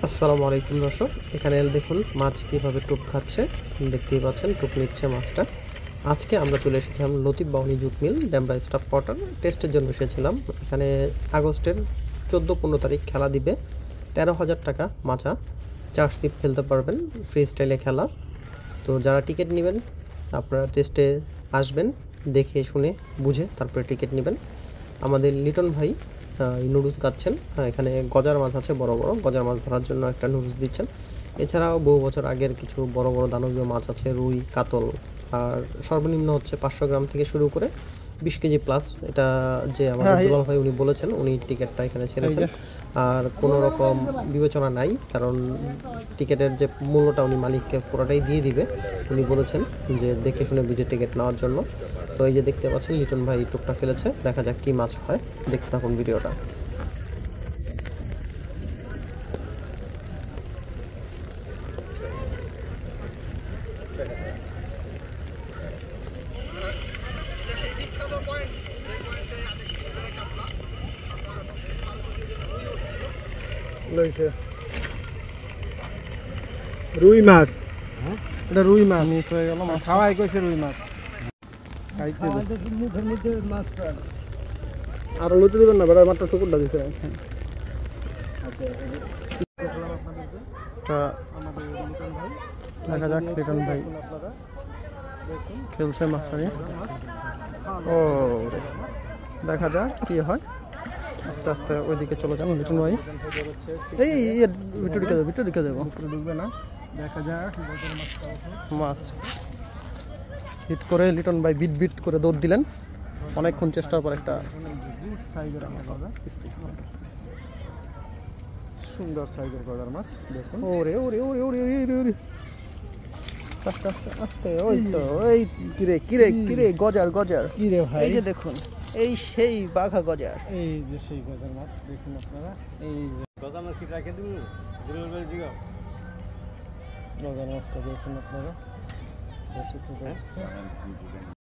আসসালামু আলাইকুম দর্শক, এখানে দেখুন মাছ কিভাবে টোপ খাচ্ছে। দেখতেই পাচ্ছেন টোপ নিচ্ছে মাছটা। আজকে আমরা চলে এসেছিলাম Latif Bawani jute mill Demra staff quarter টেস্টের জন্য এসেছিলাম। এখানে আগস্টের 14-15 তারিখ খেলা দিবে। 13,000 টাকা মাচা, 4 সিপ খেলতে পারবেন, ফ্রি স্টাইলে খেলা। তো যারা টিকিট নেবেন আপনারা টেস্টে আসবেন, দেখে শুনে বুঝে তারপরে টিকিট নেবেন। আমাদের লিটন ভাই নুডলস খাচ্ছেন। এখানে গজার মাছ আছে, বড় বড় গজার মাছ ধরার জন্য একটা নুডলস দিচ্ছেন। এছাড়াও বহু বছর আগের কিছু বড় বড় দানবীয় মাছ আছে, রুই, কাতল। আর সর্বনিম্ন হচ্ছে 500 গ্রাম থেকে শুরু করে 20 কেজি প্লাস। এটা যে আমাদের দুলাল ভাই উনি বলেছেন, উনি টিকিটটা এখানে ছেড়েছেন। আর কোনো রকম বিবেচনা নাই, কারণ টিকিটের যে মূল্যটা উনি মালিককে পুরোটাই দিয়ে দিবে। উনি বলেছেন যে দেখে শুনে বুঝে টিকিট নেওয়ার জন্য। তো এই যে দেখতে পাচ্ছেন লিটন ভাই টোপটা ফেলেছে, দেখা যাক কি মাছ হয়। দেখতে থাকুন ভিডিওটা। রুই মাছ, এটা রুই মাছ মিস হয়ে গেল। খাওয়াই কইছে রুই মাছ। আর লুতে দিবেন না, বেড়া মাত্র টুকুরটা দিছে। দেখা যাক লিটন ভাই খেলছে মাছটাকে। ও দেখা যাক কি হয়। আস্তে আস্তে ওইদিকে চলে যান লিটন ভাই। এই ভিতরে ঢুকে যাবো, ঢুকবে না, দেখা যাক। মাছ হিট করে লিটন ভাই বিট বিট করে দৌড় দিলেন। অনেকক্ষণ চেষ্টার পর একটা সুন্দর সাইজের গজার মাছ দেখুন। ওরে ওরে ওরে ওরে ওরে ওরে আস্তে আস্তে আস্তে। ওই তো এই কিরে কিরে কিরে গজার গজার কিরে ভাই, এই যে দেখুন, এই সেই বাঘা গজার। এই যে সেই গজার মাছ দেখুন আপনারা। এই যে গজার মাছ কি রাখে দিব, গজার মাছটা দেখুন আপনারা।